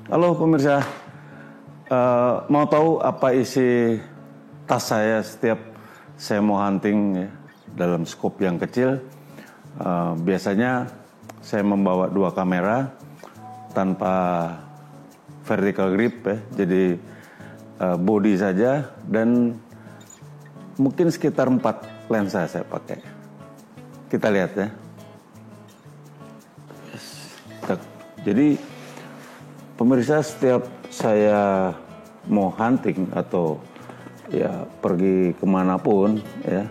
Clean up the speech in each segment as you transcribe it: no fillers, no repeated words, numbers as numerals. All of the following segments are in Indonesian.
Halo pemirsa, mau tahu apa isi tas saya setiap saya mau hunting ya, dalam skop yang kecil? Biasanya saya membawa 2 kamera tanpa vertical grip ya, jadi body saja dan mungkin sekitar 4 lensa saya pakai. Kita lihat ya. Jadi pemirsa, setiap saya mau hunting atau ya pergi kemanapun ya,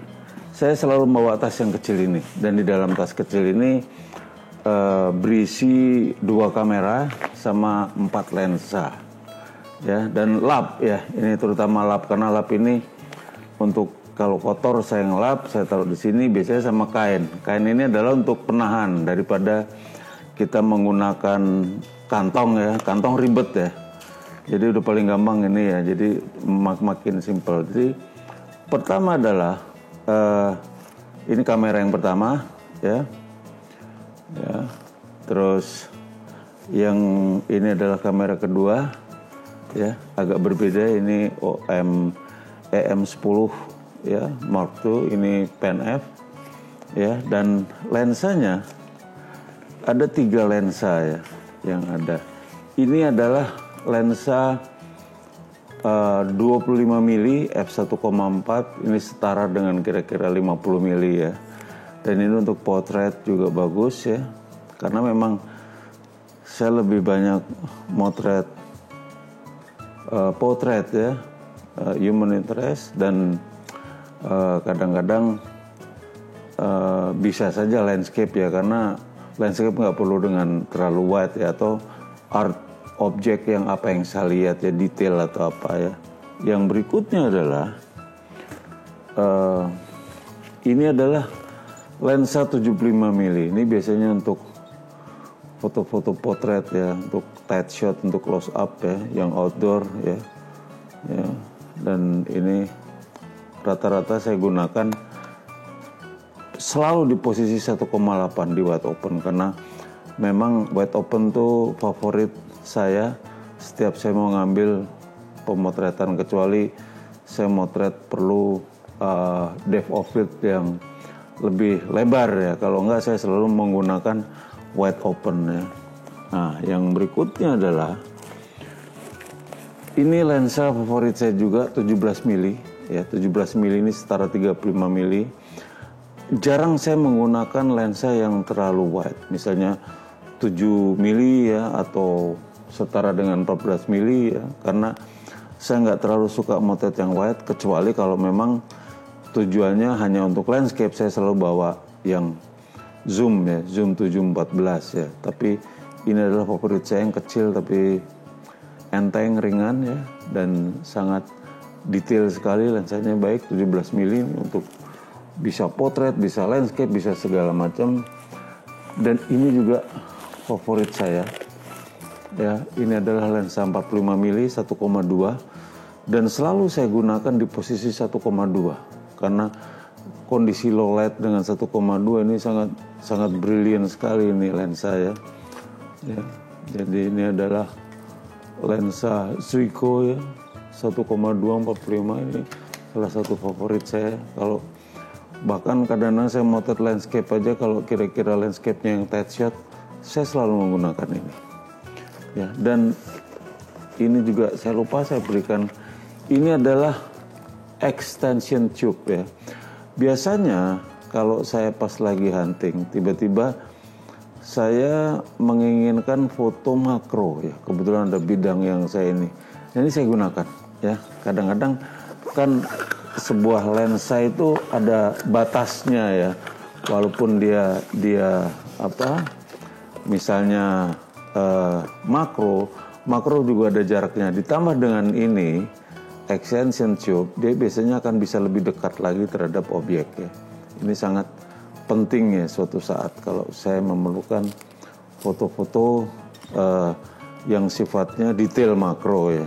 saya selalu membawa tas yang kecil ini. Dan di dalam tas kecil ini berisi 2 kamera sama 4 lensa ya, dan lap ya. Ini terutama lap, karena lap ini untuk kalau kotor saya ngelap, saya taruh di sini biasanya sama kain. Kain ini adalah untuk penahan daripada kita menggunakan kantong ya, kantong ribet ya. Jadi udah paling gampang ini ya, jadi makin simple. Jadi pertama adalah ini kamera yang pertama ya. Terus yang ini adalah kamera kedua ya, agak berbeda. Ini EM10 ya, Mark II. Ini Pen F ya, dan lensanya ada 3 lensa ya yang ada. Ini adalah lensa 25 mili f1,4, ini setara dengan kira-kira 50 mili ya. Dan ini untuk potret juga bagus ya, karena memang saya lebih banyak motret potret ya, human interest, dan kadang-kadang bisa saja landscape ya, karena landscape nggak perlu dengan terlalu wide ya, atau art objek yang apa yang saya lihat ya, detail atau apa ya. Yang berikutnya adalah ini adalah lensa 75 mili. Ini biasanya untuk foto-foto potret ya, untuk tight shot, untuk close up ya, yang outdoor ya. Dan ini rata-rata saya gunakan selalu di posisi 1,8 di wide open, karena memang wide open tuh favorit saya setiap saya mau ngambil pemotretan, kecuali saya motret perlu depth of field yang lebih lebar ya. Kalau enggak, saya selalu menggunakan wide open ya. Nah, yang berikutnya adalah ini lensa favorit saya juga, 17 mili ya. 17 mili ini setara 35 mili. Jarang saya menggunakan lensa yang terlalu wide, misalnya 7 mili ya, atau setara dengan 14 mili ya, karena saya nggak terlalu suka motret yang wide, kecuali kalau memang tujuannya hanya untuk landscape. Saya selalu bawa yang zoom ya, zoom 714 ya. Tapi ini adalah favorit saya yang kecil tapi enteng, ringan ya, dan sangat detail sekali. Lensanya baik, 17 mili untuk bisa potret, bisa landscape, bisa segala macam. Dan ini juga favorit saya ya, ini adalah lensa 45 mili 1,2, dan selalu saya gunakan di posisi 1,2 karena kondisi low light dengan 1,2 ini sangat brilian sekali ini lensa ya. Jadi ini adalah lensa Zuiko ya, 1,2 45, ini salah satu favorit saya. Kalau bahkan kadang-kadang saya motret landscape aja, kalau kira-kira landscape-nya yang tight shot, saya selalu menggunakan ini ya. Dan ini juga saya lupa saya berikan, ini adalah extension tube ya. Biasanya kalau saya pas lagi hunting, tiba-tiba saya menginginkan foto makro ya, kebetulan ada bidang yang saya ini saya gunakan ya. Kadang-kadang kan sebuah lensa itu ada batasnya ya, walaupun dia misalnya makro juga ada jaraknya. Ditambah dengan ini extension tube, dia biasanya akan bisa lebih dekat lagi terhadap objek ya. Ini sangat penting ya suatu saat kalau saya memerlukan foto-foto yang sifatnya detail makro ya.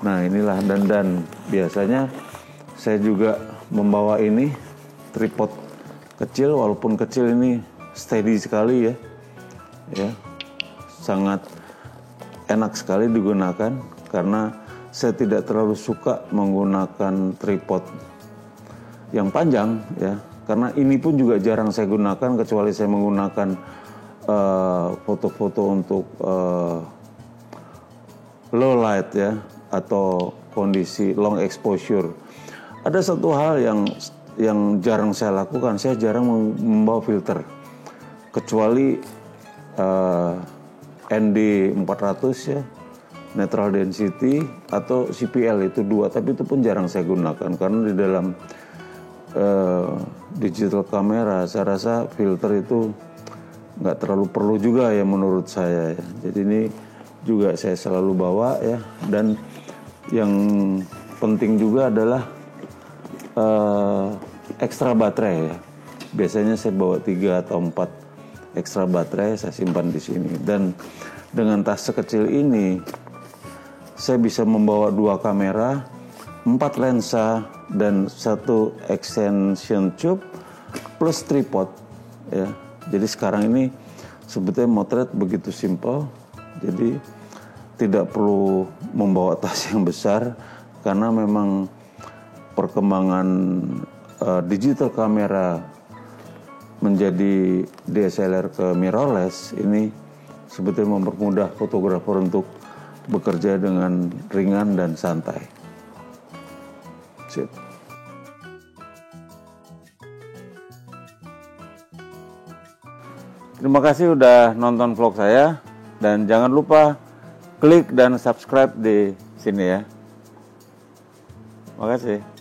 Nah inilah, dan biasanya saya juga membawa ini tripod kecil, walaupun kecil ini steady sekali ya. ya. Sangat enak sekali digunakan karena saya tidak terlalu suka menggunakan tripod yang panjang ya. Karena ini pun juga jarang saya gunakan kecuali saya menggunakan foto-foto untuk low light ya atau kondisi long exposure. Ada satu hal yang jarang saya lakukan, saya jarang membawa filter kecuali ND 400 ya, natural density atau CPL itu 2, tapi itu pun jarang saya gunakan karena di dalam digital kamera saya rasa filter itu nggak terlalu perlu juga ya menurut saya ya. Jadi ini juga saya selalu bawa ya, dan yang penting juga adalah ekstra baterai ya. Biasanya saya bawa 3 atau 4 ekstra baterai saya simpan di sini, dan dengan tas sekecil ini saya bisa membawa 2 kamera, 4 lensa dan 1 extension tube plus tripod ya. Jadi sekarang ini sebetulnya motret begitu simpel, jadi tidak perlu membawa tas yang besar karena memang perkembangan digital kamera menjadi DSLR ke mirrorless ini sebetulnya mempermudah fotografer untuk bekerja dengan ringan dan santai. Sip. Terima kasih udah nonton vlog saya, dan jangan lupa klik dan subscribe di sini ya. Makasih.